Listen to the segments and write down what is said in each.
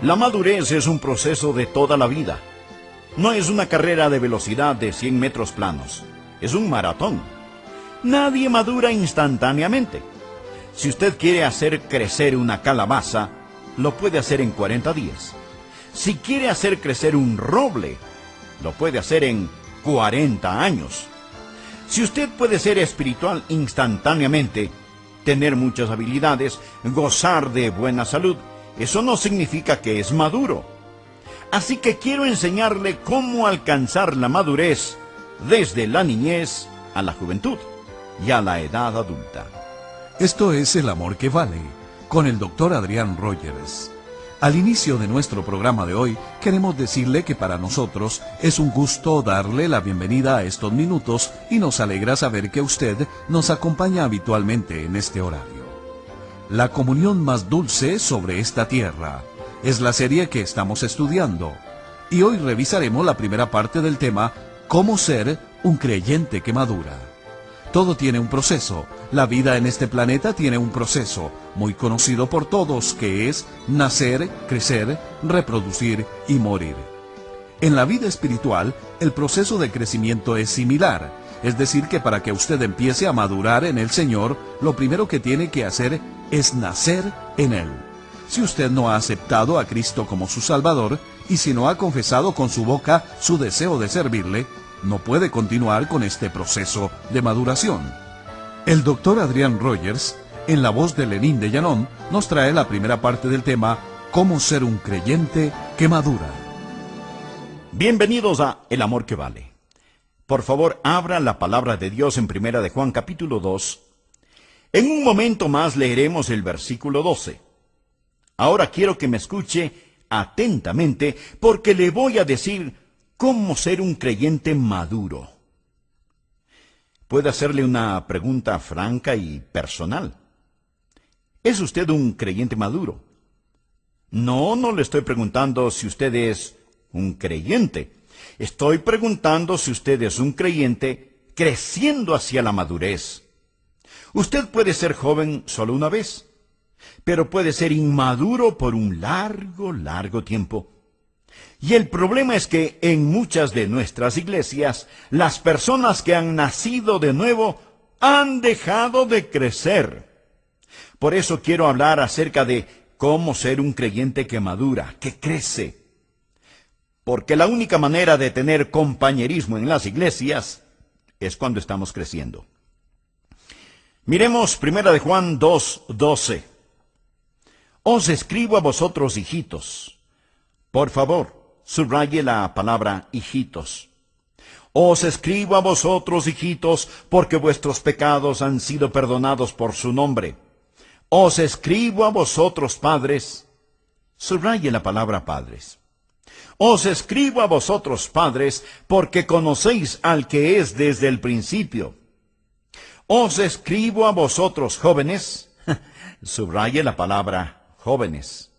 La madurez es un proceso de toda la vida. No es una carrera de velocidad de 100 metros planos. Es un maratón. Nadie madura instantáneamente. Si usted quiere hacer crecer una calabaza, lo puede hacer en 40 días. Si quiere hacer crecer un roble, lo puede hacer en 40 años. Si usted puede ser espiritual instantáneamente, tener muchas habilidades, gozar de buena salud, eso no significa que es maduro. Así que quiero enseñarle cómo alcanzar la madurez desde la niñez a la juventud y a la edad adulta. Esto es El Amor que Vale, con el Dr. Adrián Rogers. Al inicio de nuestro programa de hoy, queremos decirle que para nosotros es un gusto darle la bienvenida a estos minutos y nos alegra saber que usted nos acompaña habitualmente en este horario. La comunión más dulce sobre esta tierra es la serie que estamos estudiando, y hoy revisaremos la primera parte del tema, cómo ser un creyente que madura. Todo tiene un proceso. La vida en este planeta tiene un proceso, muy conocido por todos, que es nacer, crecer, reproducir y morir. En la vida espiritual, el proceso de crecimiento es similar, es decir que para que usted empiece a madurar en el Señor, lo primero que tiene que hacer es nacer en Él. Si usted no ha aceptado a Cristo como su Salvador, y si no ha confesado con su boca su deseo de servirle, no puede continuar con este proceso de maduración. El Dr. Adrián Rogers, en la voz de Lenín de Llanón, nos trae la primera parte del tema, cómo ser un creyente que madura. Bienvenidos a El Amor que Vale. Por favor, abra la palabra de Dios en 1 de Juan capítulo 2. En un momento más leeremos el versículo 12. Ahora quiero que me escuche atentamente porque le voy a decir cómo ser un creyente maduro. Puede hacerle una pregunta franca y personal. ¿Es usted un creyente maduro? No le estoy preguntando si usted es un creyente. Estoy preguntando si usted es un creyente creciendo hacia la madurez. Usted puede ser joven solo una vez, pero puede ser inmaduro por un largo tiempo. Y el problema es que en muchas de nuestras iglesias, las personas que han nacido de nuevo han dejado de crecer. Por eso quiero hablar acerca de cómo ser un creyente que madura, que crece. Porque la única manera de tener compañerismo en las iglesias es cuando estamos creciendo. Miremos 1 de Juan 2:12. Os escribo a vosotros, hijitos. Por favor, subraye la palabra hijitos. Os escribo a vosotros, hijitos, porque vuestros pecados han sido perdonados por su nombre. Os escribo a vosotros, padres. Subraye la palabra padres. Os escribo a vosotros, padres, porque conocéis al que es desde el principio. Os escribo a vosotros, jóvenes. Subraye la palabra jóvenes.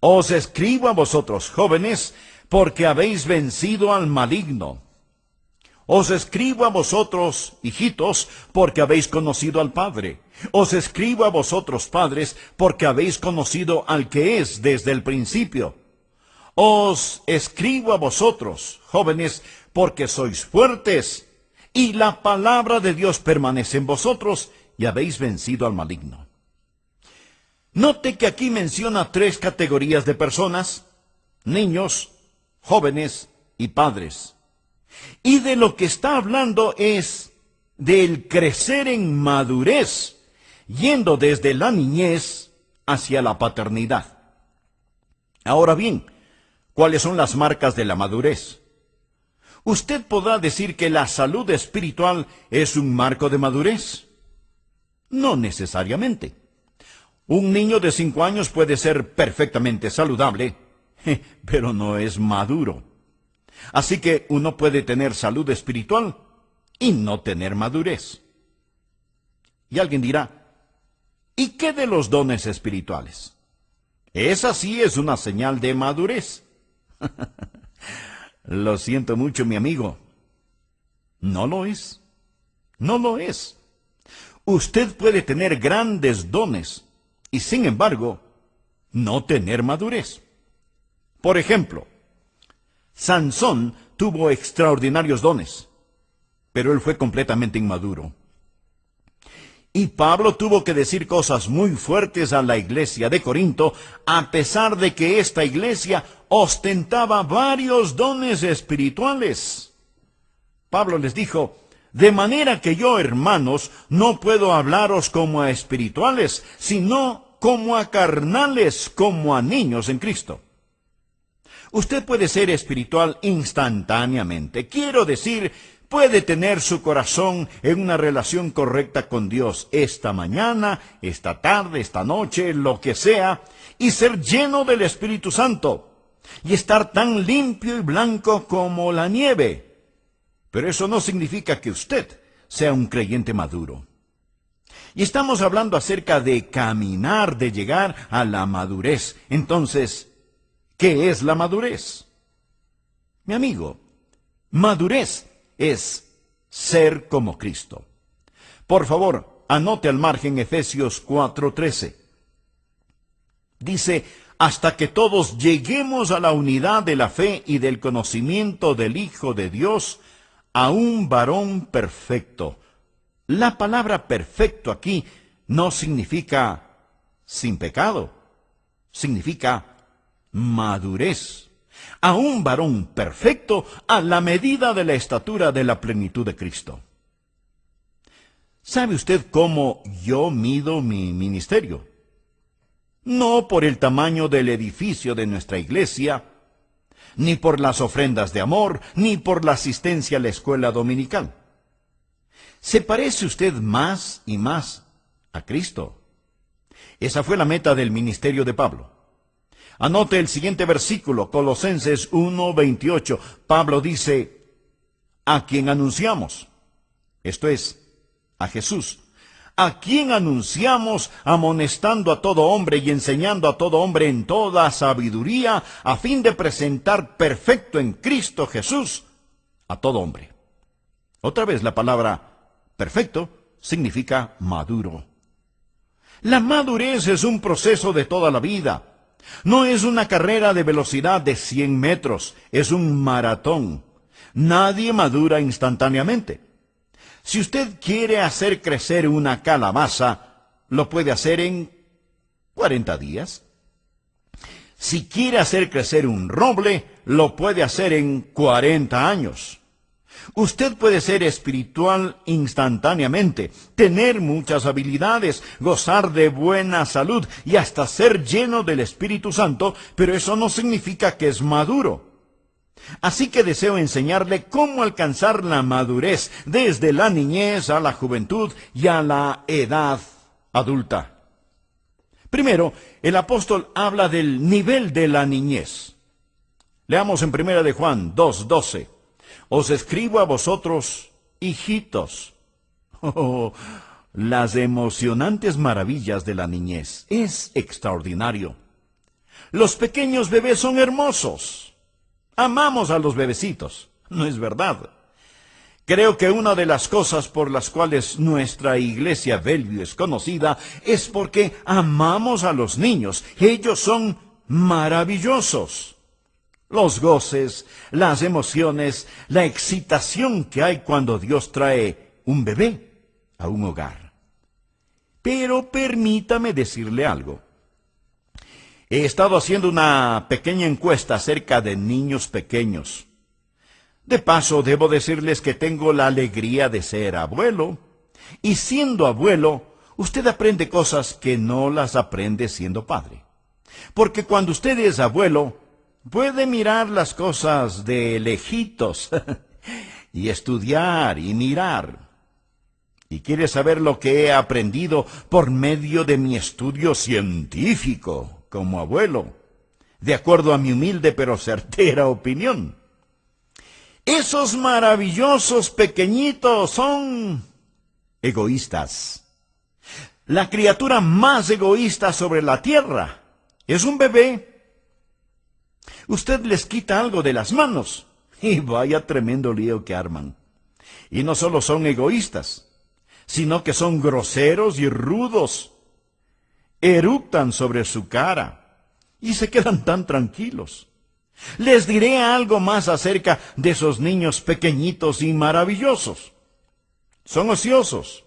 Os escribo a vosotros, jóvenes, porque habéis vencido al maligno. Os escribo a vosotros, hijitos, porque habéis conocido al Padre. Os escribo a vosotros, padres, porque habéis conocido al que es desde el principio. Os escribo a vosotros, jóvenes, porque sois fuertes, y la palabra de Dios permanece en vosotros, y habéis vencido al maligno. Note que aquí menciona 3 categorías de personas: niños, jóvenes y padres. Y de lo que está hablando es del crecer en madurez, yendo desde la niñez hacia la paternidad. Ahora bien, ¿cuáles son las marcas de la madurez? Usted podrá decir que la salud espiritual es un marco de madurez. No necesariamente. Un niño de 5 años puede ser perfectamente saludable, pero no es maduro. Así que uno puede tener salud espiritual y no tener madurez. Y alguien dirá, ¿y qué de los dones espirituales? Esa sí es una señal de madurez. Lo siento mucho, mi amigo. No lo es. No lo es. Usted puede tener grandes dones y, sin embargo, no tener madurez. Por ejemplo, Sansón tuvo extraordinarios dones, pero él fue completamente inmaduro. Y Pablo tuvo que decir cosas muy fuertes a la iglesia de Corinto, a pesar de que esta iglesia ostentaba varios dones espirituales. Pablo les dijo: de manera que yo, hermanos, no puedo hablaros como a espirituales, sino como a carnales, como a niños en Cristo. Usted puede ser espiritual instantáneamente. Quiero decir, puede tener su corazón en una relación correcta con Dios esta mañana, esta tarde, esta noche, lo que sea, y ser lleno del Espíritu Santo, y estar tan limpio y blanco como la nieve. Pero eso no significa que usted sea un creyente maduro. Y estamos hablando acerca de caminar, de llegar a la madurez. Entonces, ¿qué es la madurez? Mi amigo, madurez es ser como Cristo. Por favor, anote al margen Efesios 4:13. Dice: hasta que todos lleguemos a la unidad de la fe y del conocimiento del Hijo de Dios, a un varón perfecto. La palabra perfecto aquí no significa sin pecado, significa madurez. A un varón perfecto a la medida de la estatura de la plenitud de Cristo. ¿Sabe usted cómo yo mido mi ministerio? No por el tamaño del edificio de nuestra iglesia, ni por las ofrendas de amor, ni por la asistencia a la escuela dominical. ¿Se parece usted más y más a Cristo? Esa fue la meta del ministerio de Pablo. Anote el siguiente versículo, Colosenses 1:28. Pablo dice: a quien anunciamos, esto es, a Jesús, a quien anunciamos, amonestando a todo hombre y enseñando a todo hombre en toda sabiduría, a fin de presentar perfecto en Cristo Jesús a todo hombre. Otra vez, la palabra perfecto significa maduro. La madurez es un proceso de toda la vida. No es una carrera de velocidad de 100 metros, es un maratón. Nadie madura instantáneamente. Si usted quiere hacer crecer una calabaza, lo puede hacer en 40 días. Si quiere hacer crecer un roble, lo puede hacer en 40 años. Usted puede ser espiritual instantáneamente, tener muchas habilidades, gozar de buena salud y hasta ser lleno del Espíritu Santo, pero eso no significa que es maduro. Así que deseo enseñarle cómo alcanzar la madurez desde la niñez a la juventud y a la edad adulta. Primero, el apóstol habla del nivel de la niñez. Leamos en 1 de Juan 2:12. Os escribo a vosotros, hijitos. Oh, las emocionantes maravillas de la niñez. Es extraordinario. Los pequeños bebés son hermosos. Amamos a los bebecitos, ¿no es verdad? Creo que una de las cosas por las cuales nuestra iglesia Bellevue es conocida es porque amamos a los niños. Ellos son maravillosos. Los goces, las emociones, la excitación que hay cuando Dios trae un bebé a un hogar. Pero permítame decirle algo. He estado haciendo una pequeña encuesta acerca de niños pequeños. De paso, debo decirles que tengo la alegría de ser abuelo. Y siendo abuelo, usted aprende cosas que no las aprende siendo padre. Porque cuando usted es abuelo, puede mirar las cosas de lejitos y estudiar y mirar. Y quiere saber lo que he aprendido por medio de mi estudio científico como abuelo, de acuerdo a mi humilde pero certera opinión. Esos maravillosos pequeñitos son egoístas. La criatura más egoísta sobre la tierra es un bebé. Usted les quita algo de las manos y vaya tremendo lío que arman. Y no solo son egoístas, sino que son groseros y rudos. Eructan sobre su cara y se quedan tan tranquilos. Les diré algo más acerca de esos niños pequeñitos y maravillosos. Son ociosos.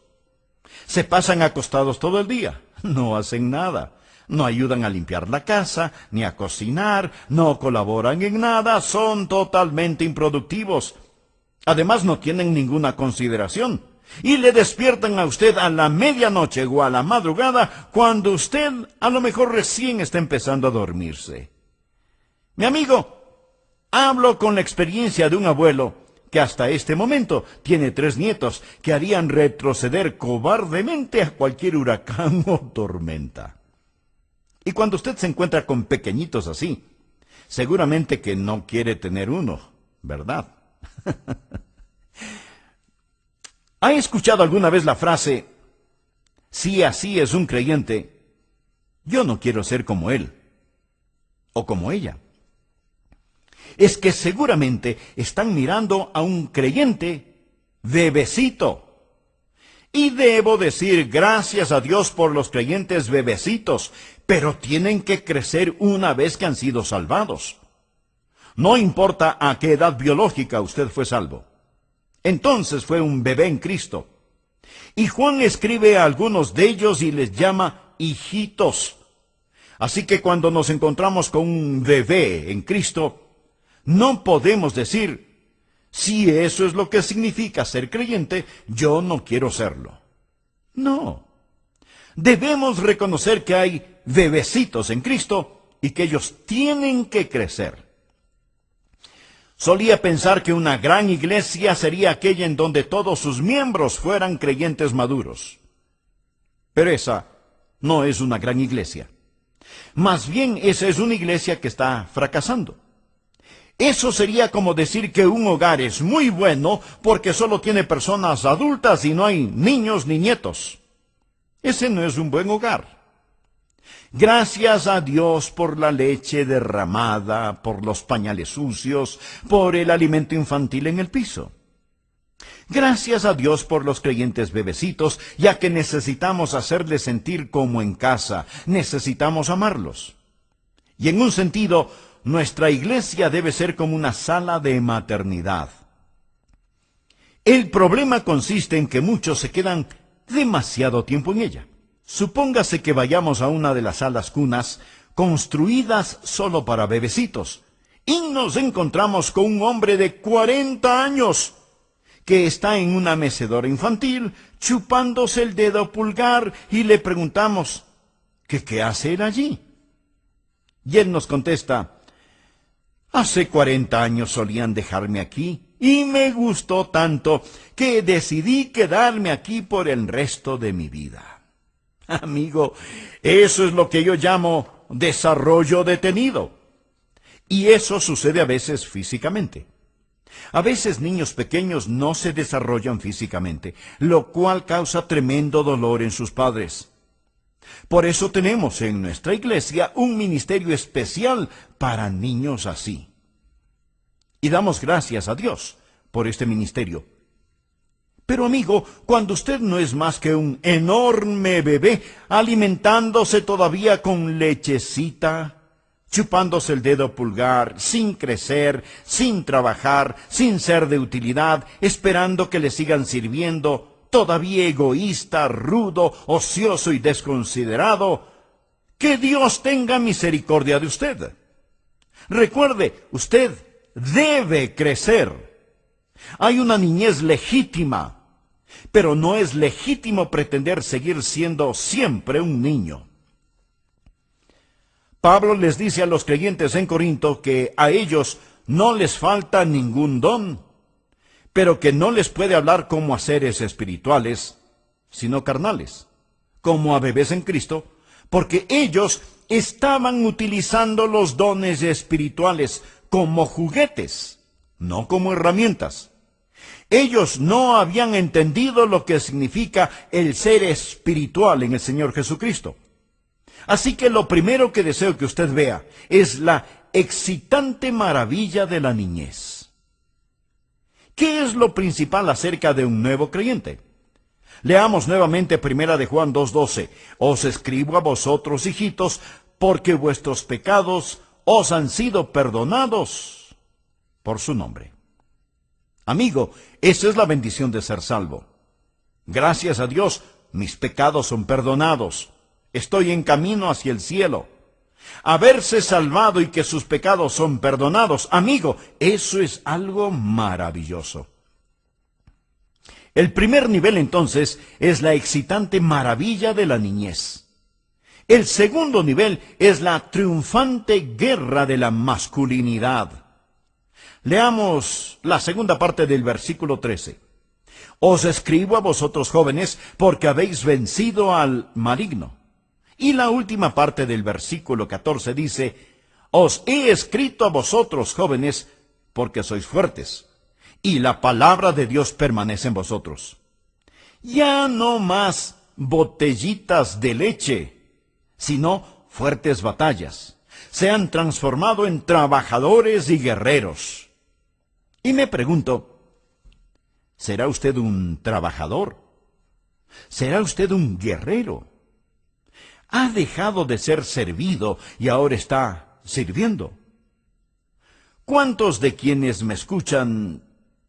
Se pasan acostados todo el día. No hacen nada. No ayudan a limpiar la casa, ni a cocinar, no colaboran en nada, son totalmente improductivos. Además, no tienen ninguna consideración. Y le despiertan a usted a la medianoche o a la madrugada, cuando usted a lo mejor recién está empezando a dormirse. Mi amigo, hablo con la experiencia de un abuelo que hasta este momento tiene 3 nietos que harían retroceder cobardemente a cualquier huracán o tormenta. Y cuando usted se encuentra con pequeñitos así, seguramente que no quiere tener uno, ¿verdad? ¿Ha escuchado alguna vez la frase, si así es un creyente, yo no quiero ser como él o como ella? Es que seguramente están mirando a un creyente bebecito. Y debo decir gracias a Dios por los creyentes bebecitos, pero tienen que crecer una vez que han sido salvados. No importa a qué edad biológica usted fue salvo. Entonces fue un bebé en Cristo. Y Juan escribe a algunos de ellos y les llama hijitos. Así que cuando nos encontramos con un bebé en Cristo, no podemos decir, si eso es lo que significa ser creyente, yo no quiero serlo. No. Debemos reconocer que hay bebecitos en Cristo y que ellos tienen que crecer. Solía pensar que una gran iglesia sería aquella en donde todos sus miembros fueran creyentes maduros. Pero esa no es una gran iglesia. Más bien, esa es una iglesia que está fracasando. Eso sería como decir que un hogar es muy bueno porque solo tiene personas adultas y no hay niños ni nietos. Ese no es un buen hogar. Gracias a Dios por la leche derramada, por los pañales sucios, por el alimento infantil en el piso. Gracias a Dios por los creyentes bebecitos, ya que necesitamos hacerles sentir como en casa, necesitamos amarlos. Y en un sentido, nuestra iglesia debe ser como una sala de maternidad. El problema consiste en que muchos se quedan demasiado tiempo en ella. Supóngase que vayamos a una de las salas cunas construidas solo para bebecitos y nos encontramos con un hombre de 40 años que está en una mecedora infantil chupándose el dedo pulgar y le preguntamos, ¿qué hace él allí? Y él nos contesta, hace 40 años solían dejarme aquí y me gustó tanto que decidí quedarme aquí por el resto de mi vida. Amigo, eso es lo que yo llamo desarrollo detenido. Y eso sucede a veces físicamente. A veces niños pequeños no se desarrollan físicamente, lo cual causa tremendo dolor en sus padres. Por eso tenemos en nuestra iglesia un ministerio especial para niños así. Y damos gracias a Dios por este ministerio. Pero amigo, cuando usted no es más que un enorme bebé, alimentándose todavía con lechecita, chupándose el dedo pulgar, sin crecer, sin trabajar, sin ser de utilidad, esperando que le sigan sirviendo, todavía egoísta, rudo, ocioso y desconsiderado, que Dios tenga misericordia de usted. Recuerde, usted debe crecer. Hay una niñez legítima, pero no es legítimo pretender seguir siendo siempre un niño. Pablo les dice a los creyentes en Corinto que a ellos no les falta ningún don, pero que no les puede hablar como a seres espirituales, sino carnales, como a bebés en Cristo, porque ellos estaban utilizando los dones espirituales como juguetes, no como herramientas. Ellos no habían entendido lo que significa el ser espiritual en el Señor Jesucristo. Así que lo primero que deseo que usted vea es la excitante maravilla de la niñez. ¿Qué es lo principal acerca de un nuevo creyente? Leamos nuevamente 1 de Juan 2:12. Os escribo a vosotros, hijitos, porque vuestros pecados os han sido perdonados por su nombre. Amigo, esa es la bendición de ser salvo. Gracias a Dios, mis pecados son perdonados. Estoy en camino hacia el cielo. Haberse salvado y que sus pecados son perdonados, amigo, eso es algo maravilloso. El primer nivel entonces es la excitante maravilla de la niñez. El segundo nivel es la triunfante guerra de la masculinidad. Leamos la segunda parte del versículo 13. Os escribo a vosotros jóvenes porque habéis vencido al maligno. Y la última parte del versículo 14 dice, os he escrito a vosotros jóvenes porque sois fuertes, y la palabra de Dios permanece en vosotros. Ya no más botellitas de leche, sino fuertes batallas. Se han transformado en trabajadores y guerreros. Y me pregunto, ¿será usted un trabajador? ¿Será usted un guerrero? ¿Ha dejado de ser servido y ahora está sirviendo? ¿Cuántos de quienes me escuchan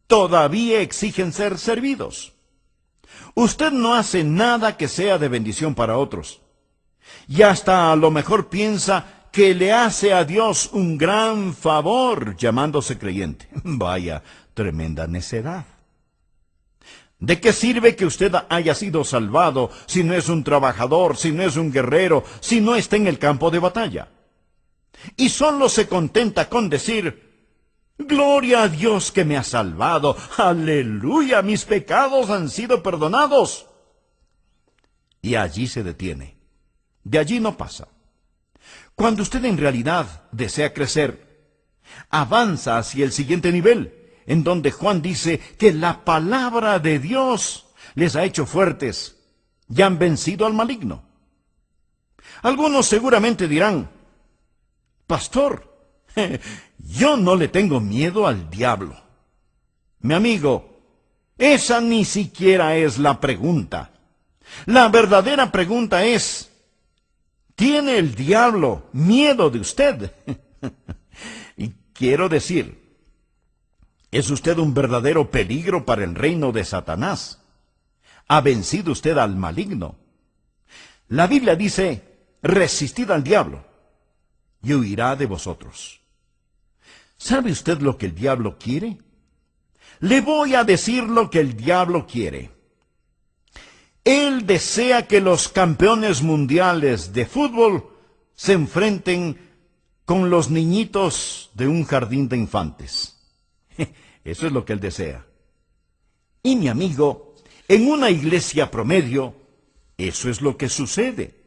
todavía exigen ser servidos? Usted no hace nada que sea de bendición para otros. Y hasta a lo mejor piensa que le hace a Dios un gran favor llamándose creyente. Vaya, tremenda necedad. ¿De qué sirve que usted haya sido salvado si no es un trabajador, si no es un guerrero, si no está en el campo de batalla? Y solo se contenta con decir, gloria a Dios que me ha salvado, aleluya, mis pecados han sido perdonados. Y allí se detiene. De allí no pasa. Cuando usted en realidad desea crecer, avanza hacia el siguiente nivel, en donde Juan dice que la palabra de Dios les ha hecho fuertes y han vencido al maligno. Algunos seguramente dirán, pastor, yo no le tengo miedo al diablo. Mi amigo, esa ni siquiera es la pregunta. La verdadera pregunta es, ¿tiene el diablo miedo de usted? Y quiero decir, ¿es usted un verdadero peligro para el reino de Satanás? ¿Ha vencido usted al maligno? La Biblia dice, resistid al diablo y huirá de vosotros. ¿Sabe usted lo que el diablo quiere? Le voy a decir lo que el diablo quiere. Él desea que los campeones mundiales de fútbol se enfrenten con los niñitos de un jardín de infantes. Eso es lo que él desea. Y mi amigo, en una iglesia promedio, eso es lo que sucede.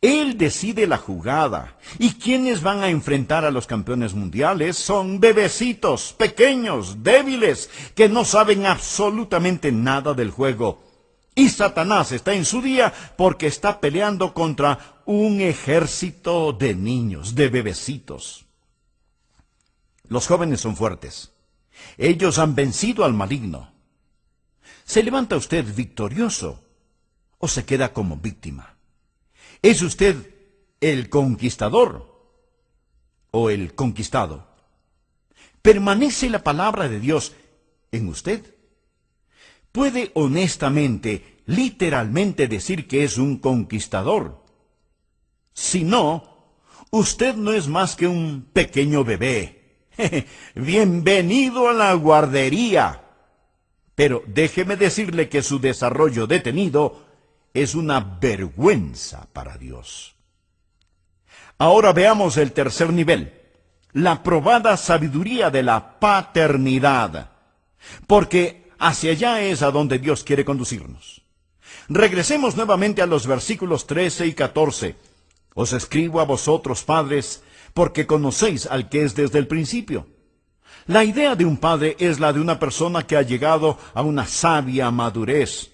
Él decide la jugada, y quienes van a enfrentar a los campeones mundiales son bebecitos, pequeños, débiles, que no saben absolutamente nada del juego. Y Satanás está en su día porque está peleando contra un ejército de niños, de bebecitos. Los jóvenes son fuertes. Ellos han vencido al maligno. ¿Se levanta usted victorioso o se queda como víctima? ¿Es usted el conquistador o el conquistado? ¿Permanece la palabra de Dios en usted? ¿Puede honestamente, literalmente decir que es un conquistador? Si no, usted no es más que un pequeño bebé. Bienvenido a la guardería. Pero déjeme decirle que su desarrollo detenido es una vergüenza para Dios. Ahora veamos el tercer nivel, la probada sabiduría de la paternidad, porque hacia allá es a donde Dios quiere conducirnos. Regresemos nuevamente a los versículos 13 y 14. Os escribo a vosotros, padres, porque conocéis al que es desde el principio. La idea de un padre es la de una persona que ha llegado a una sabia madurez.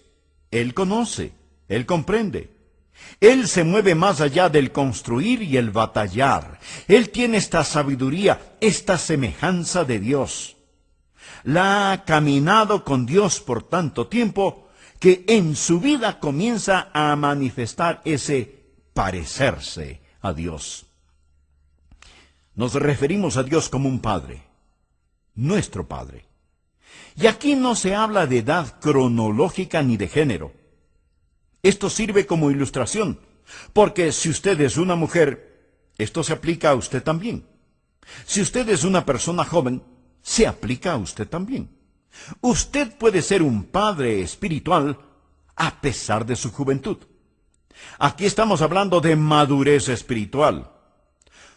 Él conoce, él comprende. Él se mueve más allá del construir y el batallar. Él tiene esta sabiduría, esta semejanza de Dios. La ha caminado con Dios por tanto tiempo que en su vida comienza a manifestar ese parecerse a Dios. Nos referimos a Dios como un Padre, nuestro Padre. Y aquí no se habla de edad cronológica ni de género. Esto sirve como ilustración, porque si usted es una mujer, esto se aplica a usted también. Si usted es una persona joven, se aplica a usted también. Usted puede ser un padre espiritual a pesar de su juventud. Aquí estamos hablando de madurez espiritual.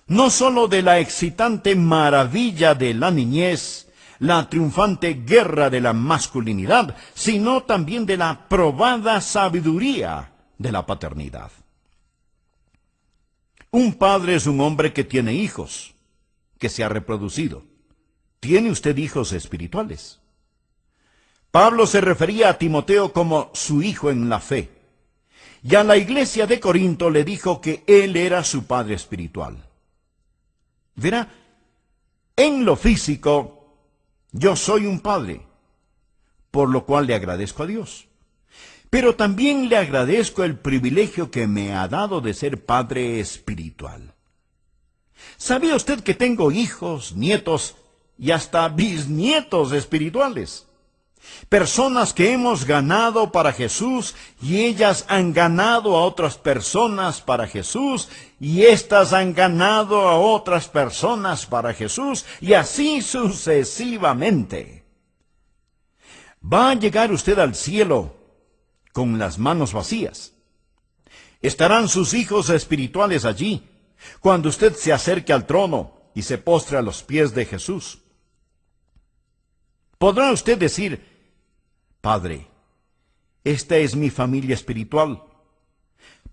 No sólo de la excitante maravilla de la niñez, la triunfante guerra de la masculinidad, sino también de la probada sabiduría de la paternidad. Un padre es un hombre que tiene hijos, que se ha reproducido. ¿Tiene usted hijos espirituales? Pablo se refería a Timoteo como su hijo en la fe. Y a la iglesia de Corinto le dijo que él era su padre espiritual. Verá, en lo físico, yo soy un padre, por lo cual le agradezco a Dios. Pero también le agradezco el privilegio que me ha dado de ser padre espiritual. ¿Sabía usted que tengo hijos, nietos y hasta bisnietos espirituales? Personas que hemos ganado para Jesús y ellas han ganado a otras personas para Jesús y éstas han ganado a otras personas para Jesús y así sucesivamente. ¿Va a llegar usted al cielo con las manos vacías? ¿Estarán sus hijos espirituales allí cuando usted se acerque al trono y se postre a los pies de Jesús? ¿Podrá usted decir: Padre, esta es mi familia espiritual,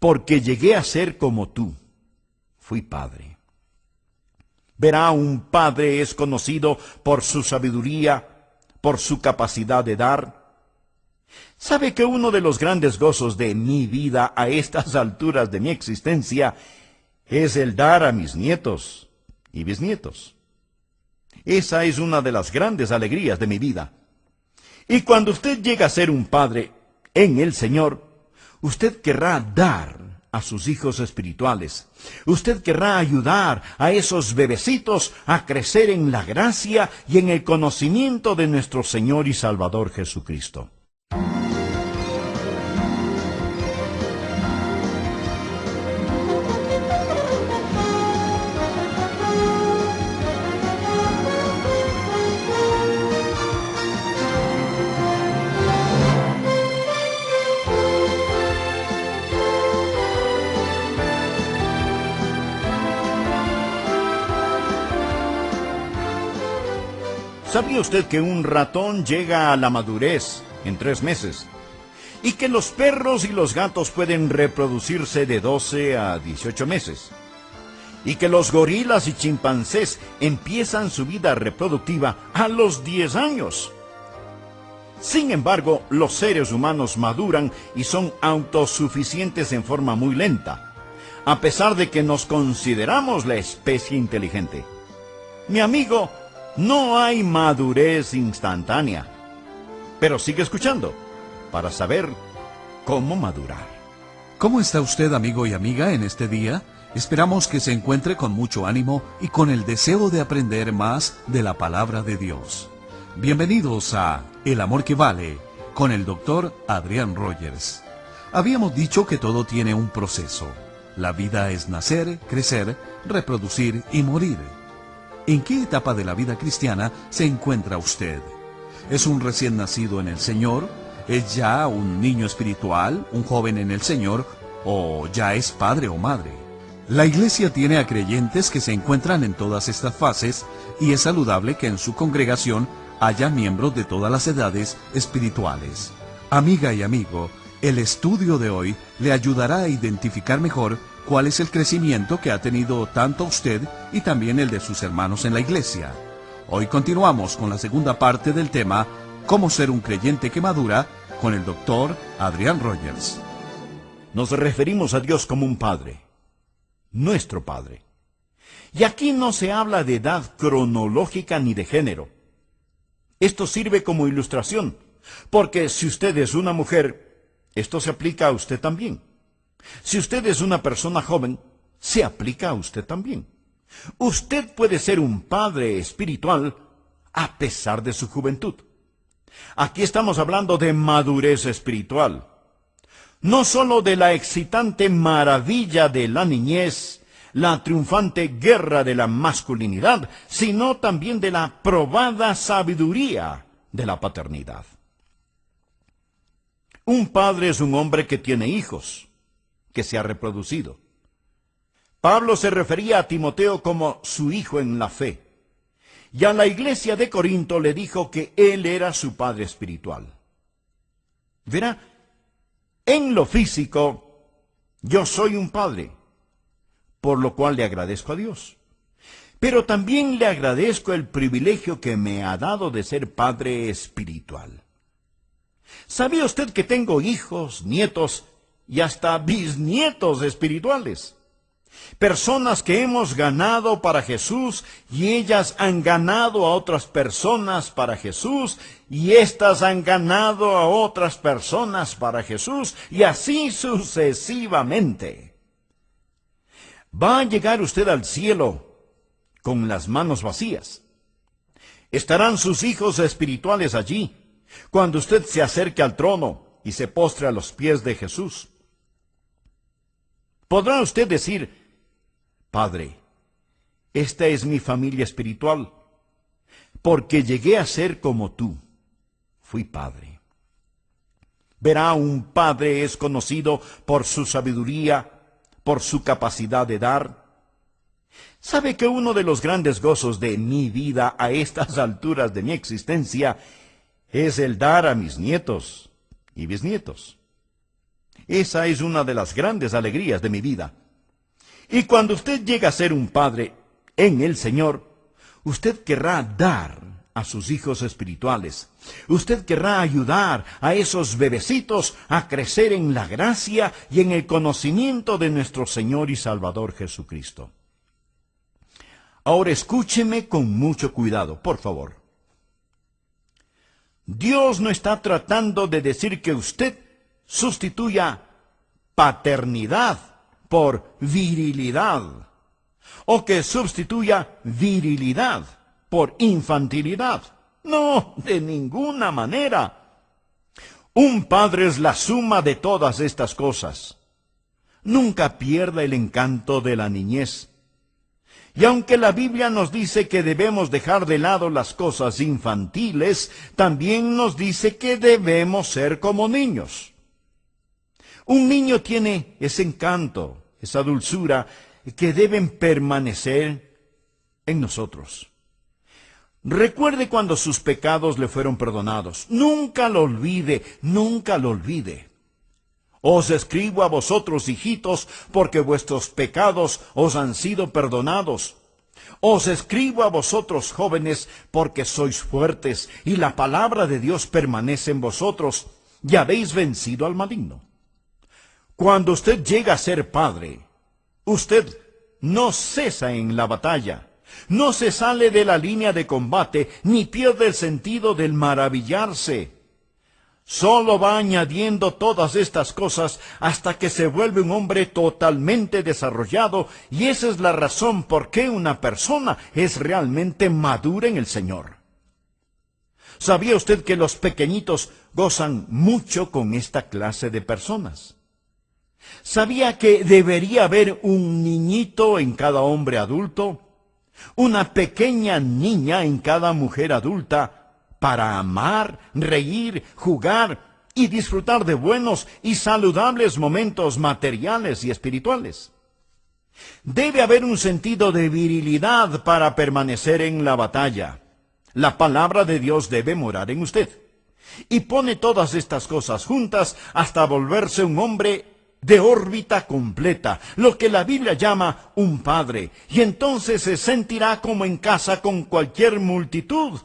porque llegué a ser como tú, fui padre? Verá, un padre es conocido por su sabiduría, por su capacidad de dar. ¿Sabe que uno de los grandes gozos de mi vida a estas alturas de mi existencia es el dar a mis nietos y bisnietos? Esa es una de las grandes alegrías de mi vida. Y cuando usted llega a ser un padre en el Señor, usted querrá dar a sus hijos espirituales. Usted querrá ayudar a esos bebecitos a crecer en la gracia y en el conocimiento de nuestro Señor y Salvador Jesucristo. ¿Sabía usted que un ratón llega a la madurez en 3 meses? Y que los perros y los gatos pueden reproducirse de 12 a 18 meses. Y que los gorilas y chimpancés empiezan su vida reproductiva a los 10 años. Sin embargo, los seres humanos maduran y son autosuficientes en forma muy lenta, a pesar de que nos consideramos la especie inteligente. Mi amigo, no hay madurez instantánea, pero sigue escuchando para saber cómo madurar. ¿Cómo está usted, amigo y amiga, en este día? Esperamos que se encuentre con mucho ánimo y con el deseo de aprender más de la palabra de Dios. Bienvenidos a El Amor que Vale, con el doctor Adrián Rogers. Habíamos dicho que todo tiene un proceso. La vida es nacer, crecer, reproducir y morir. ¿En qué etapa de la vida cristiana se encuentra usted? ¿Es un recién nacido en el Señor? ¿Es ya un niño espiritual, un joven en el Señor? ¿O ya es padre o madre? La Iglesia tiene a creyentes que se encuentran en todas estas fases y es saludable que en su congregación haya miembros de todas las edades espirituales. Amiga y amigo, el estudio de hoy le ayudará a identificar mejor cuál es el crecimiento que ha tenido tanto usted y también el de sus hermanos en la iglesia. Hoy continuamos con la segunda parte del tema, Cómo ser un creyente que madura, con el doctor Adrián Rogers. Nos referimos a Dios como un Padre, nuestro Padre. Y aquí no se habla de edad cronológica ni de género. Esto sirve como ilustración, porque si usted es una mujer, esto se aplica a usted también. Si usted es una persona joven, se aplica a usted también. Usted puede ser un padre espiritual a pesar de su juventud. Aquí estamos hablando de madurez espiritual. No sólo de la excitante maravilla de la niñez, la triunfante guerra de la masculinidad, sino también de la probada sabiduría de la paternidad. Un padre es un hombre que tiene hijos, que se ha reproducido. Pablo se refería a Timoteo como su hijo en la fe, y a la iglesia de Corinto le dijo que él era su padre espiritual. Verá, en lo físico, yo soy un padre, por lo cual le agradezco a Dios. Pero también le agradezco el privilegio que me ha dado de ser padre espiritual. ¿Sabía usted que tengo hijos, nietos y hasta bisnietos espirituales? Personas que hemos ganado para Jesús y ellas han ganado a otras personas para Jesús y éstas han ganado a otras personas para Jesús y así sucesivamente. ¿Va a llegar usted al cielo con las manos vacías? ¿Estarán sus hijos espirituales allí cuando usted se acerque al trono y se postre a los pies de Jesús? ¿Podrá usted decir: Padre, esta es mi familia espiritual, porque llegué a ser como tú, fui padre? Verá, un padre es conocido por su sabiduría, por su capacidad de dar. ¿Sabe que uno de los grandes gozos de mi vida a estas alturas de mi existencia es el dar a mis nietos y bisnietos? Esa es una de las grandes alegrías de mi vida. Y cuando usted llega a ser un padre en el Señor, usted querrá dar a sus hijos espirituales. Usted querrá ayudar a esos bebecitos a crecer en la gracia y en el conocimiento de nuestro Señor y Salvador Jesucristo. Ahora escúcheme con mucho cuidado, por favor. Dios no está tratando de decir que usted sustituya paternidad por virilidad, o que sustituya virilidad por infantilidad. No, de ninguna manera. Un padre es la suma de todas estas cosas. Nunca pierda el encanto de la niñez. Y aunque la Biblia nos dice que debemos dejar de lado las cosas infantiles, también nos dice que debemos ser como niños. Un niño tiene ese encanto, esa dulzura, que deben permanecer en nosotros. Recuerde cuando sus pecados le fueron perdonados. Nunca lo olvide, nunca lo olvide. Os escribo a vosotros, hijitos, porque vuestros pecados os han sido perdonados. Os escribo a vosotros, jóvenes, porque sois fuertes, y la palabra de Dios permanece en vosotros, y habéis vencido al maligno. Cuando usted llega a ser padre, usted no cesa en la batalla, no se sale de la línea de combate, ni pierde el sentido del maravillarse. Solo va añadiendo todas estas cosas hasta que se vuelve un hombre totalmente desarrollado, y esa es la razón por qué una persona es realmente madura en el Señor. ¿Sabía usted que los pequeñitos gozan mucho con esta clase de personas? ¿Sabía que debería haber un niñito en cada hombre adulto? Una pequeña niña en cada mujer adulta para amar, reír, jugar y disfrutar de buenos y saludables momentos materiales y espirituales. Debe haber un sentido de virilidad para permanecer en la batalla. La palabra de Dios debe morar en usted. Y pone todas estas cosas juntas hasta volverse un hombre de órbita completa, lo que la Biblia llama un padre, y entonces se sentirá como en casa con cualquier multitud,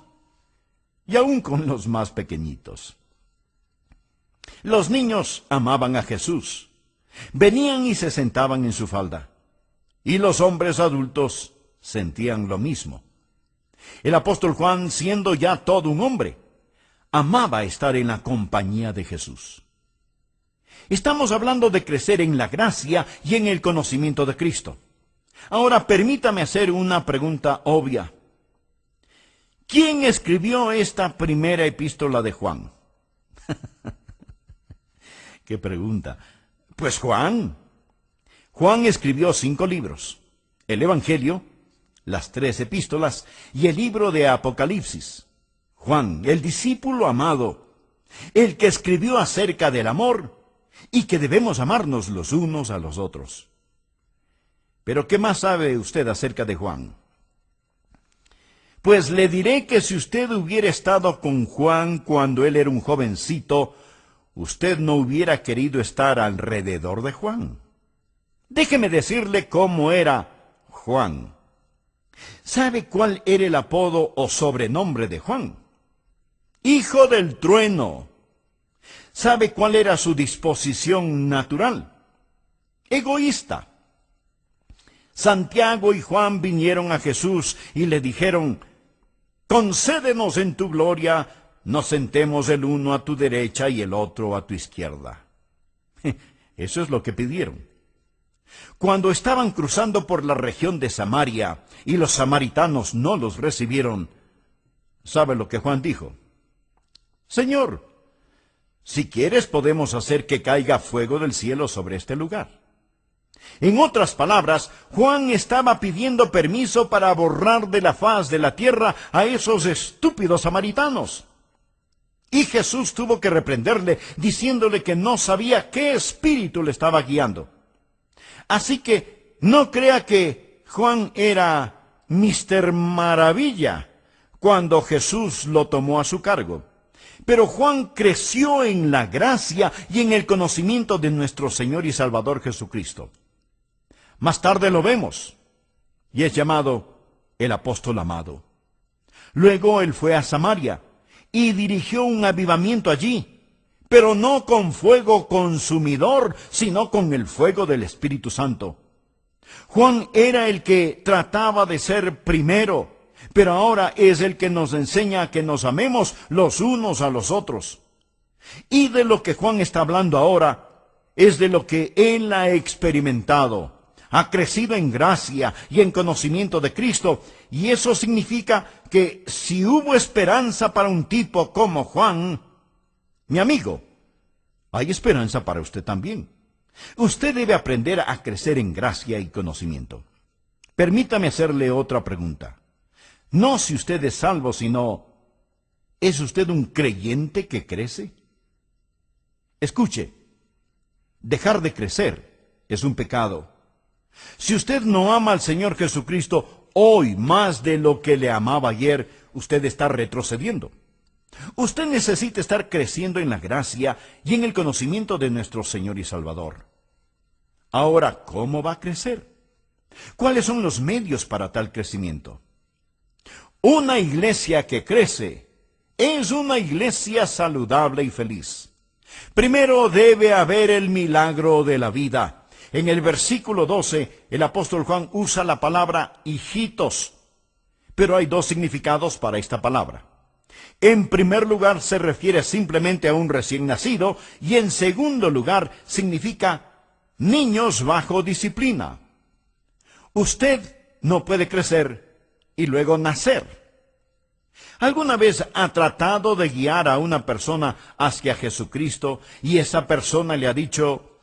y aún con los más pequeñitos. Los niños amaban a Jesús, venían y se sentaban en su falda, y los hombres adultos sentían lo mismo. El apóstol Juan, siendo ya todo un hombre, amaba estar en la compañía de Jesús. Estamos hablando de crecer en la gracia y en el conocimiento de Cristo. Ahora permítame hacer una pregunta obvia. ¿Quién escribió esta primera epístola de Juan? ¿Qué pregunta? Pues Juan. Juan escribió 5 libros: el Evangelio, las 3 epístolas y el libro de Apocalipsis. Juan, el discípulo amado, el que escribió acerca del amor y que debemos amarnos los unos a los otros. Pero ¿qué más sabe usted acerca de Juan? Pues le diré que si usted hubiera estado con Juan cuando él era un jovencito, usted no hubiera querido estar alrededor de Juan. Déjeme decirle cómo era Juan. ¿Sabe cuál era el apodo o sobrenombre de Juan? Hijo del trueno. ¿Sabe cuál era su disposición natural? Egoísta. Santiago y Juan vinieron a Jesús y le dijeron: concédenos en tu gloria, nos sentemos el uno a tu derecha y el otro a tu izquierda. Eso es lo que pidieron. Cuando estaban cruzando por la región de Samaria y los samaritanos no los recibieron, ¿sabe lo que Juan dijo? Señor, si quieres podemos hacer que caiga fuego del cielo sobre este lugar. En otras palabras, Juan estaba pidiendo permiso para borrar de la faz de la tierra a esos estúpidos samaritanos. Y Jesús tuvo que reprenderle, diciéndole que no sabía qué espíritu le estaba guiando. Así que no crea que Juan era Mr. Maravilla cuando Jesús lo tomó a su cargo. Pero Juan creció en la gracia y en el conocimiento de nuestro Señor y Salvador Jesucristo. Más tarde lo vemos, y es llamado el apóstol amado. Luego él fue a Samaria y dirigió un avivamiento allí, pero no con fuego consumidor, sino con el fuego del Espíritu Santo. Juan era el que trataba de ser primero, pero ahora es el que nos enseña a que nos amemos los unos a los otros. Y de lo que Juan está hablando ahora es de lo que él ha experimentado. Ha crecido en gracia y en conocimiento de Cristo, y eso significa que si hubo esperanza para un tipo como Juan, mi amigo, hay esperanza para usted también. Usted debe aprender a crecer en gracia y conocimiento. Permítame hacerle otra pregunta. No si usted es salvo, sino, ¿es usted un creyente que crece? Escuche, dejar de crecer es un pecado. Si usted no ama al Señor Jesucristo hoy más de lo que le amaba ayer, usted está retrocediendo. Usted necesita estar creciendo en la gracia y en el conocimiento de nuestro Señor y Salvador. Ahora, ¿cómo va a crecer? ¿Cuáles son los medios para tal crecimiento? Una iglesia que crece es una iglesia saludable y feliz. Primero debe haber el milagro de la vida. En el versículo 12, el apóstol Juan usa la palabra hijitos, pero hay 2 significados para esta palabra. En primer lugar, se refiere simplemente a un recién nacido, y en segundo lugar, significa niños bajo disciplina. Usted no puede crecer y luego nacer. ¿Alguna vez ha tratado de guiar a una persona hacia Jesucristo y esa persona le ha dicho: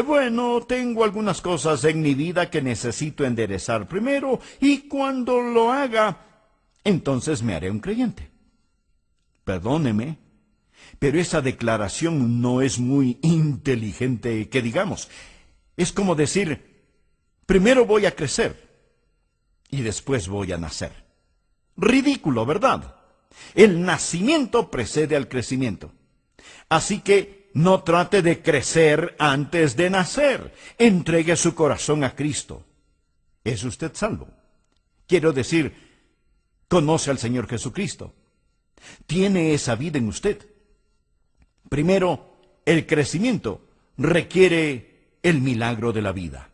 bueno, tengo algunas cosas en mi vida que necesito enderezar primero, y cuando lo haga, entonces me haré un creyente? Perdóneme, pero esa declaración no es muy inteligente, que digamos. Es como decir: primero voy a crecer y después voy a nacer. Ridículo, ¿verdad? El nacimiento precede al crecimiento. Así que no trate de crecer antes de nacer. Entregue su corazón a Cristo. ¿Es usted salvo? Quiero decir, conoce al Señor Jesucristo. Tiene esa vida en usted. Primero, el crecimiento requiere el milagro de la vida.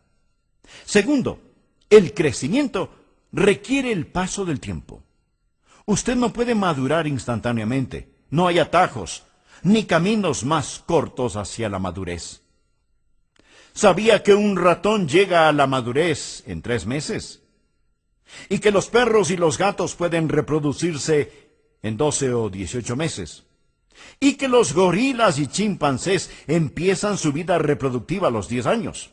Segundo, el crecimiento requiere el paso del tiempo. Usted no puede madurar instantáneamente. No hay atajos ni caminos más cortos hacia la madurez. ¿Sabía que un ratón llega a la madurez en 3 meses? ¿Y que los perros y los gatos pueden reproducirse en 12 o 18 meses? ¿Y que los gorilas y chimpancés empiezan su vida reproductiva a los 10 años?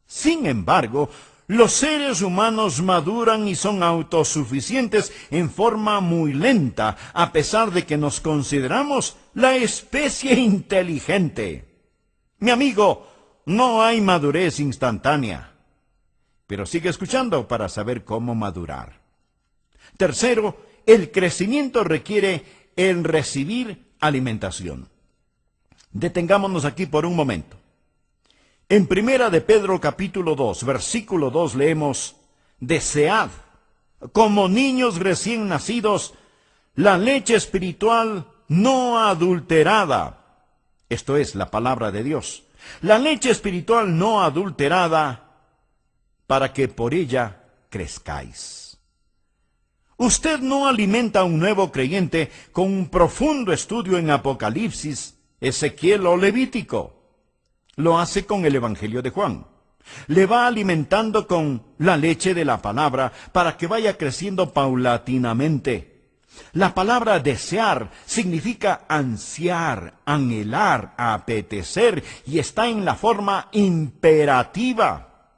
Sin embargo, los seres humanos maduran y son autosuficientes en forma muy lenta, a pesar de que nos consideramos la especie inteligente. Mi amigo, no hay madurez instantánea. Pero sigue escuchando para saber cómo madurar. Tercero, el crecimiento requiere el recibir alimentación. Detengámonos aquí por un momento. En Primera de Pedro capítulo 2, versículo 2 leemos: desead, como niños recién nacidos, la leche espiritual no adulterada. Esto es la palabra de Dios. La leche espiritual no adulterada, para que por ella crezcáis. Usted no alimenta a un nuevo creyente con un profundo estudio en Apocalipsis, Ezequiel o Levítico. Lo hace con el Evangelio de Juan. Le va alimentando con la leche de la palabra para que vaya creciendo paulatinamente. La palabra desear significa ansiar, anhelar, apetecer, y está en la forma imperativa.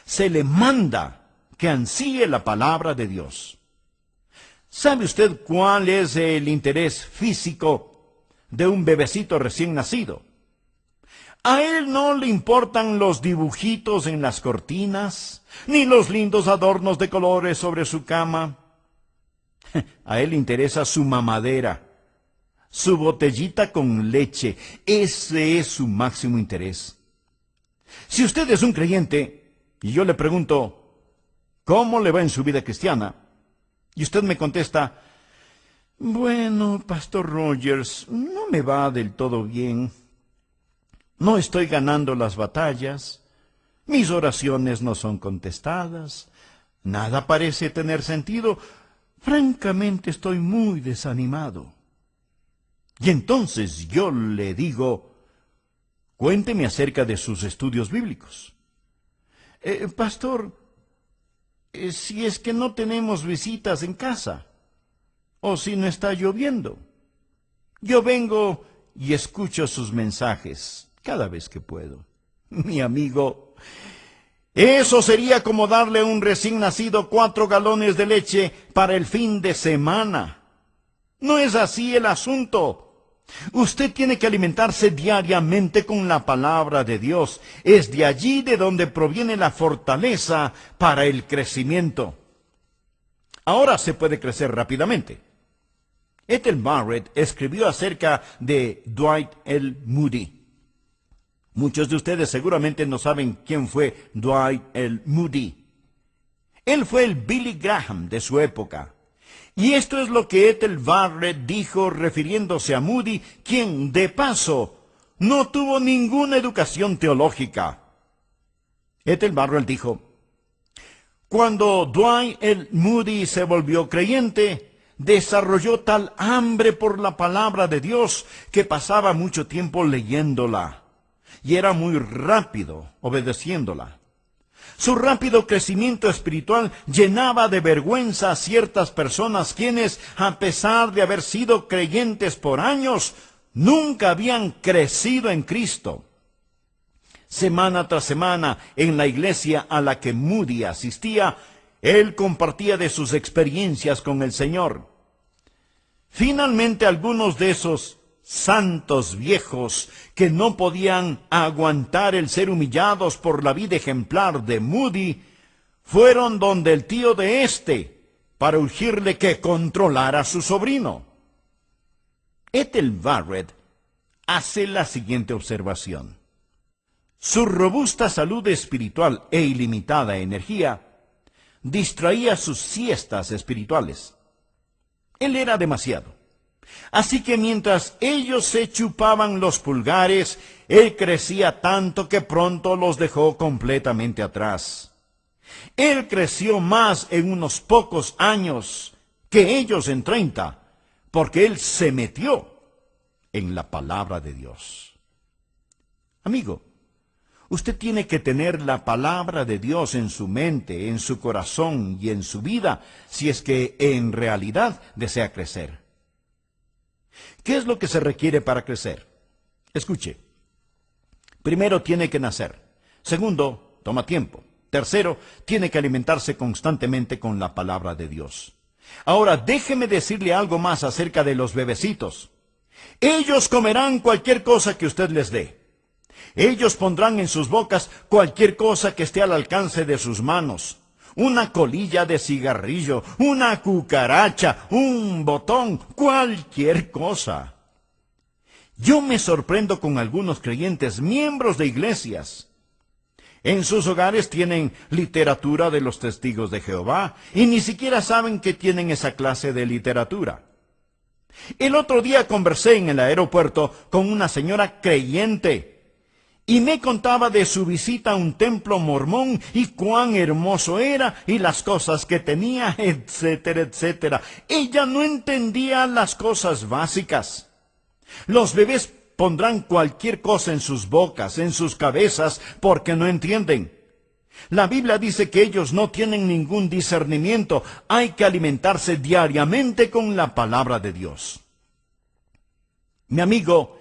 Se le manda que ansíe la palabra de Dios. ¿Sabe usted cuál es el interés físico de un bebecito recién nacido? A él no le importan los dibujitos en las cortinas, ni los lindos adornos de colores sobre su cama. A él le interesa su mamadera, su botellita con leche. Ese es su máximo interés. Si usted es un creyente, y yo le pregunto, ¿cómo le va en su vida cristiana? Y usted me contesta, bueno, Pastor Rogers, no me va del todo bien. No estoy ganando las batallas, mis oraciones no son contestadas, nada parece tener sentido. Francamente estoy muy desanimado. Y entonces yo le digo, cuénteme acerca de sus estudios bíblicos. Pastor, si es que no tenemos visitas en casa, o si no está lloviendo, yo vengo y escucho sus mensajes cada vez que puedo. Mi amigo, eso sería como darle a un recién nacido 4 galones de leche para el fin de semana. No es así el asunto. Usted tiene que alimentarse diariamente con la palabra de Dios. Es de allí de donde proviene la fortaleza para el crecimiento. Ahora se puede crecer rápidamente. Ethel Barrett escribió acerca de Dwight L. Moody. Muchos de ustedes seguramente no saben quién fue Dwight L. Moody. Él fue el Billy Graham de su época. Y esto es lo que Ethel Barrett dijo refiriéndose a Moody, quien, de paso, no tuvo ninguna educación teológica. Ethel Barrett dijo, cuando Dwight L. Moody se volvió creyente, desarrolló tal hambre por la palabra de Dios que pasaba mucho tiempo leyéndola. Y era muy rápido obedeciéndola. Su rápido crecimiento espiritual llenaba de vergüenza a ciertas personas quienes, a pesar de haber sido creyentes por años, nunca habían crecido en Cristo. Semana tras semana, en la iglesia a la que Moody asistía, él compartía de sus experiencias con el Señor. Finalmente, algunos de esos santos viejos que no podían aguantar el ser humillados por la vida ejemplar de Moody, fueron donde el tío de para urgirle que controlara a su sobrino. Ethel Barrett hace la siguiente observación. Su robusta salud espiritual e ilimitada energía distraía sus siestas espirituales. Él era demasiado. Así que mientras ellos se chupaban los pulgares, él crecía tanto que pronto los dejó completamente atrás. Él creció más en unos pocos años que ellos en 30, porque él se metió en la palabra de Dios. Amigo, Usted tiene que tener la palabra de Dios en su mente, en su corazón y en su vida, si es que en realidad desea crecer. ¿Qué es lo que se requiere para crecer? Escuche. Primero, tiene que nacer. Segundo, toma tiempo. Tercero, tiene que alimentarse constantemente con la palabra de Dios. Ahora, déjeme decirle algo más acerca de los bebecitos. Ellos comerán cualquier cosa que usted les dé. Ellos pondrán en sus bocas cualquier cosa que esté al alcance de sus manos. Una colilla de cigarrillo, una cucaracha, un botón, cualquier cosa. Yo me sorprendo con algunos creyentes, miembros de iglesias. En sus hogares tienen literatura de los testigos de Jehová y ni siquiera saben que tienen esa clase de literatura. El otro día conversé en el aeropuerto con una señora creyente y me contaba de su visita a un templo mormón y cuán hermoso era y las cosas que tenía, etcétera, etcétera. Ella no entendía las cosas básicas. Los bebés pondrán cualquier cosa en sus bocas, en sus cabezas, porque no entienden. La Biblia dice que ellos no tienen ningún discernimiento. Hay que alimentarse diariamente con la palabra de Dios. Mi amigo,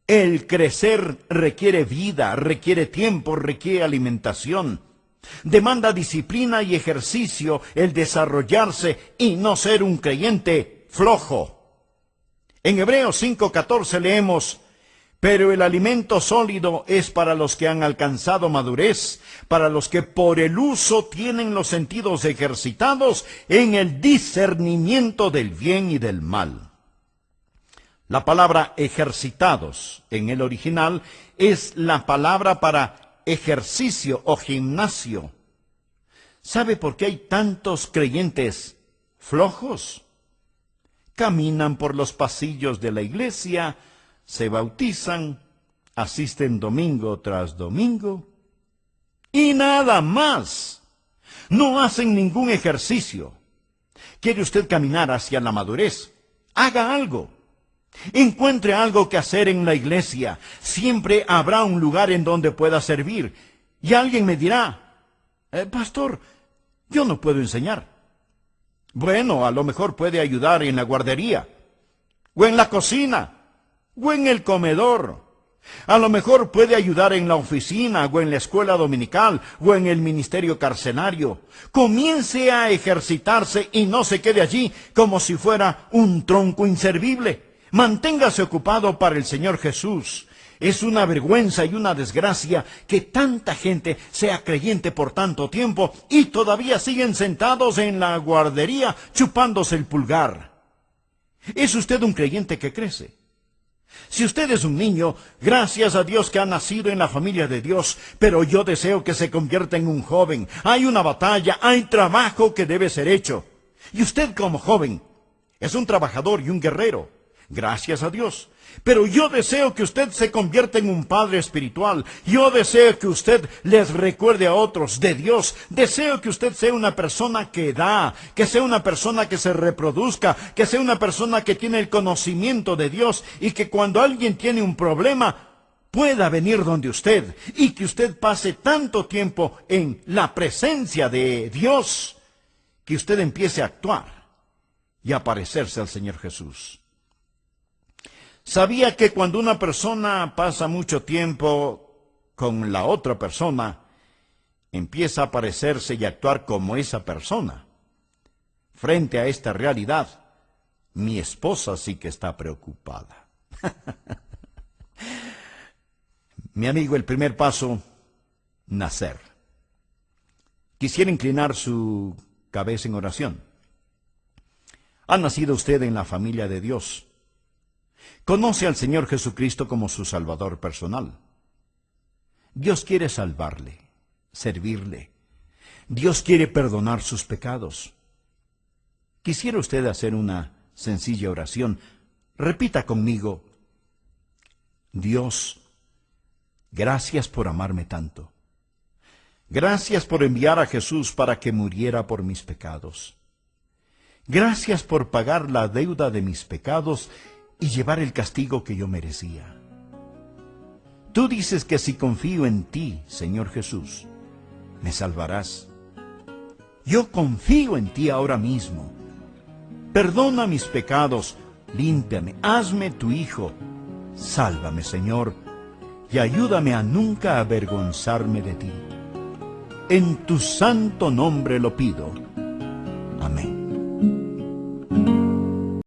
el crecer requiere vida, requiere tiempo, requiere alimentación. Demanda disciplina y ejercicio el desarrollarse y no ser un creyente flojo. En Hebreos 5:14 leemos: pero el alimento sólido es para los que han alcanzado madurez, para los que por el uso tienen los sentidos ejercitados en el discernimiento del bien y del mal. La palabra ejercitados en el original es la palabra para ejercicio o gimnasio. ¿Sabe por qué hay tantos creyentes flojos? Caminan por los pasillos de la iglesia, se bautizan, asisten domingo tras domingo y nada más. No hacen ningún ejercicio. ¿Quiere usted caminar hacia la madurez? Haga algo. Encuentre algo que hacer en la iglesia. Siempre habrá un lugar en donde pueda servir. Y alguien me dirá: pastor, yo no puedo enseñar. Bueno, a lo mejor puede ayudar en la guardería, o en la cocina, o en el comedor. A lo mejor puede ayudar en la oficina, o en la escuela dominical, o en el ministerio carcelario. Comience a ejercitarse y no se quede allí como si fuera un tronco inservible. Manténgase ocupado para el Señor Jesús. Es una vergüenza y una desgracia que tanta gente sea creyente por tanto tiempo y todavía siguen sentados en la guardería chupándose el pulgar. ¿Es usted un creyente que crece? Si usted es un niño, gracias a Dios que ha nacido en la familia de Dios, pero yo deseo que se convierta en un joven. Hay una batalla, hay trabajo que debe ser hecho. Y usted como joven es un trabajador y un guerrero. Gracias a Dios. Pero yo deseo que usted se convierta en un padre espiritual. Yo deseo que usted les recuerde a otros de Dios. Deseo que usted sea una persona que da, que sea una persona que se reproduzca, que sea una persona que tiene el conocimiento de Dios y que cuando alguien tiene un problema pueda venir donde usted y que usted pase tanto tiempo en la presencia de Dios que usted empiece a actuar y a parecerse al Señor Jesús. ¿Sabía que cuando una persona pasa mucho tiempo con la otra persona, empieza a parecerse y actuar como esa persona? Frente a esta realidad, mi esposa sí que está preocupada. Mi amigo, el primer paso, nacer. Quisiera inclinar su cabeza en oración. ¿Ha nacido usted en la familia de Dios? Conoce al Señor Jesucristo como su Salvador personal. Dios quiere salvarle, servirle. Dios quiere perdonar sus pecados. Quisiera usted hacer una sencilla oración. Repita conmigo: Dios, gracias por amarme tanto. Gracias por enviar a Jesús para que muriera por mis pecados. Gracias por pagar la deuda de mis pecados y llevar el castigo que yo merecía. Tú dices que si confío en ti, Señor Jesús, me salvarás. Yo confío en ti ahora mismo. Perdona mis pecados, límpiame, hazme tu hijo. Sálvame, Señor, y ayúdame a nunca avergonzarme de ti. En tu santo nombre lo pido. Amén.